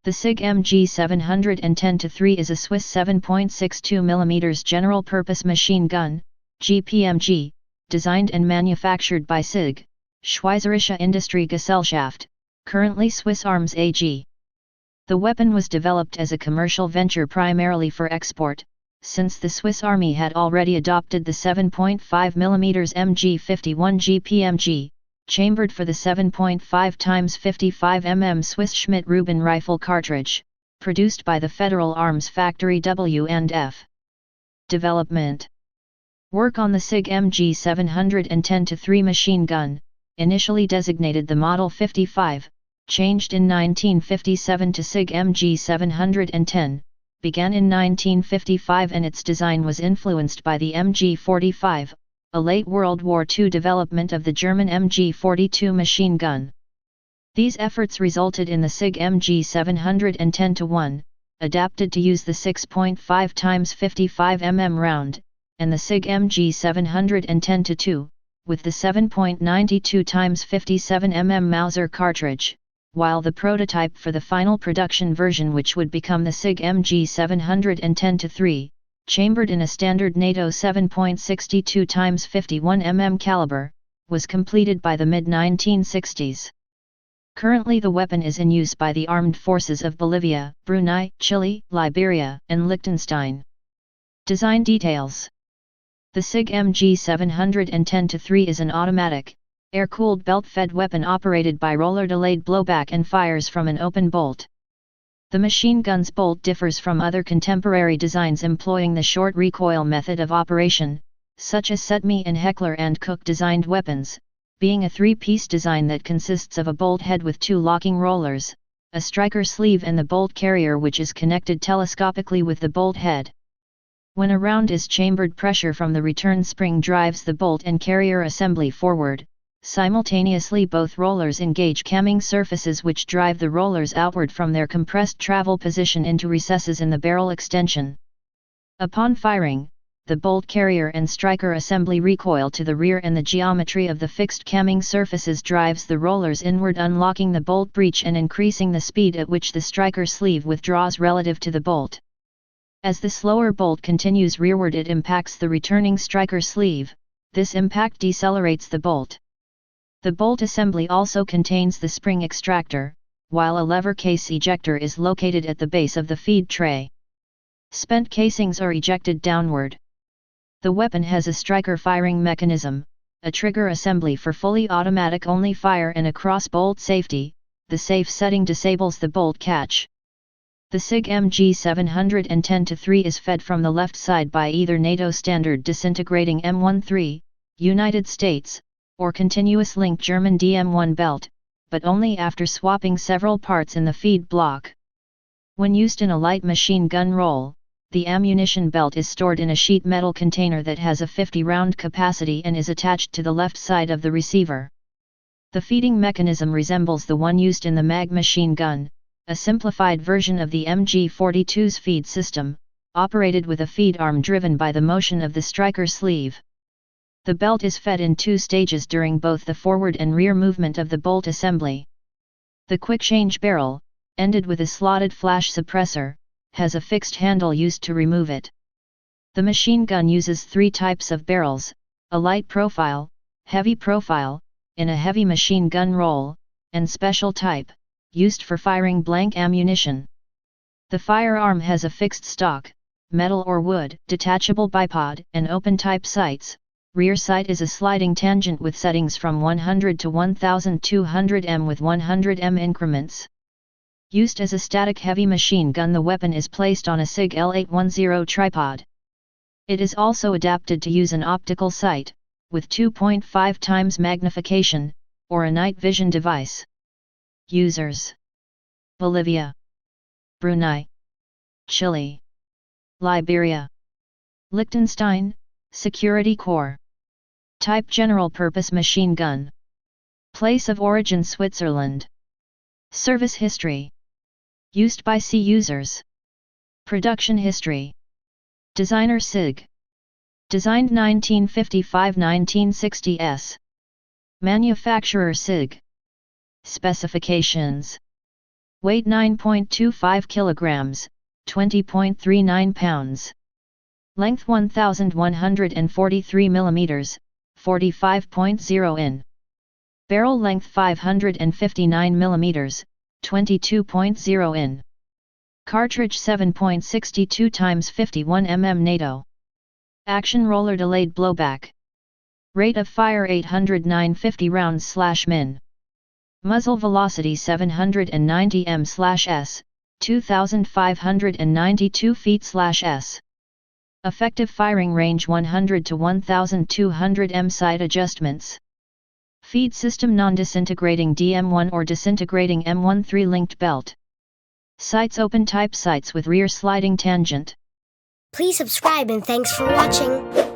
The SIG MG 710-3 is a Swiss 7.62 mm general-purpose machine gun, GPMG, designed and manufactured by SIG, Schweizerische Industriegesellschaft, currently Swiss Arms AG. The weapon was developed as a commercial venture primarily for export, since the Swiss Army had already adopted the 7.5 mm MG51 GPMG, chambered for the 7.5 x 55 mm Swiss Schmidt-Reuben rifle cartridge, produced by the Federal Arms Factory W&F. Development. Work on the SIG MG 710-3 machine gun, initially designated the Model 55, changed in 1957 to SIG MG 710, began in 1955 and its design was influenced by the MG45, a late World War II development of the German MG42 machine gun. These efforts resulted in the SIG MG 710-1, adapted to use the 6.5 x 55 mm round, and the SIG MG 710-2, with the 7.92 x 57 mm Mauser cartridge, while the prototype for the final production version, which would become the SIG MG 710-3, chambered in a standard NATO 7.62 x 51 mm caliber, was completed by the mid-1960s. Currently the weapon is in use by the armed forces of Bolivia, Brunei, Chile, Liberia, and Liechtenstein. Design details. The SIG MG 710-3 is an automatic, air-cooled belt-fed weapon operated by roller-delayed blowback and fires from an open bolt. The machine gun's bolt differs from other contemporary designs employing the short recoil method of operation, such as Setme and Heckler & Koch designed weapons, being a three-piece design that consists of a bolt head with two locking rollers, a striker sleeve and the bolt carrier, which is connected telescopically with the bolt head. When a round is chambered, pressure from the return spring drives the bolt and carrier assembly forward. Simultaneously, both rollers engage camming surfaces which drive the rollers outward from their compressed travel position into recesses in the barrel extension. Upon firing, the bolt carrier and striker assembly recoil to the rear, and the geometry of the fixed camming surfaces drives the rollers inward, unlocking the bolt breech and increasing the speed at which the striker sleeve withdraws relative to the bolt. As the slower bolt continues rearward, it impacts the returning striker sleeve. This impact decelerates the bolt. The bolt assembly also contains the spring extractor, while a lever case ejector is located at the base of the feed tray. Spent casings are ejected downward. The weapon has a striker firing mechanism, a trigger assembly for fully automatic only fire, and a cross-bolt safety. The safe setting disables the bolt catch. The SIG MG 710-3 is fed from the left side by either NATO standard disintegrating M13, United States, or continuous link German DM1 belt, but only after swapping several parts in the feed block. When used in a light machine gun roll, the ammunition belt is stored in a sheet metal container that has a 50-round capacity and is attached to the left side of the receiver. The feeding mechanism resembles the one used in the MAG machine gun, a simplified version of the MG42's feed system, operated with a feed arm driven by the motion of the striker sleeve. The belt is fed in two stages during both the forward and rear movement of the bolt assembly. The quick-change barrel, ended with a slotted flash suppressor, has a fixed handle used to remove it. The machine gun uses three types of barrels: a light profile, heavy profile, in a heavy machine gun roll, and special type, used for firing blank ammunition. The firearm has a fixed stock, metal or wood, detachable bipod, and open-type sights. Rear sight is a sliding tangent with settings from 100 to 1200 m with 100 m increments. Used as a static heavy machine gun, the weapon is placed on a SIG L810 tripod. It is also adapted to use an optical sight, with 2.5 times magnification, or a night vision device. Users: Bolivia, Brunei, Chile, Liberia, Liechtenstein. Security Corps. Type: general purpose machine gun. Place of origin: Switzerland. Service history. Used by C users. Production history. Designer SIG. Designed 1955-1960 s. Manufacturer SIG. Specifications. Weight 9.25 kilograms, 20.39 pounds. Length 1143 millimeters, 45.0 in. Barrel length 559 millimeters, 22.0 in. Cartridge 7.62 x 51 mm NATO. Action roller delayed blowback. Rate of fire 809.50 rounds/min. Muzzle velocity 790 m/s, 2592 feet/s. Effective firing range 100 to 1200 m. Side adjustments. Feed system non-disintegrating DM1 or disintegrating M13 linked belt. Sights open type sights with rear sliding tangent. Please subscribe and thanks for watching.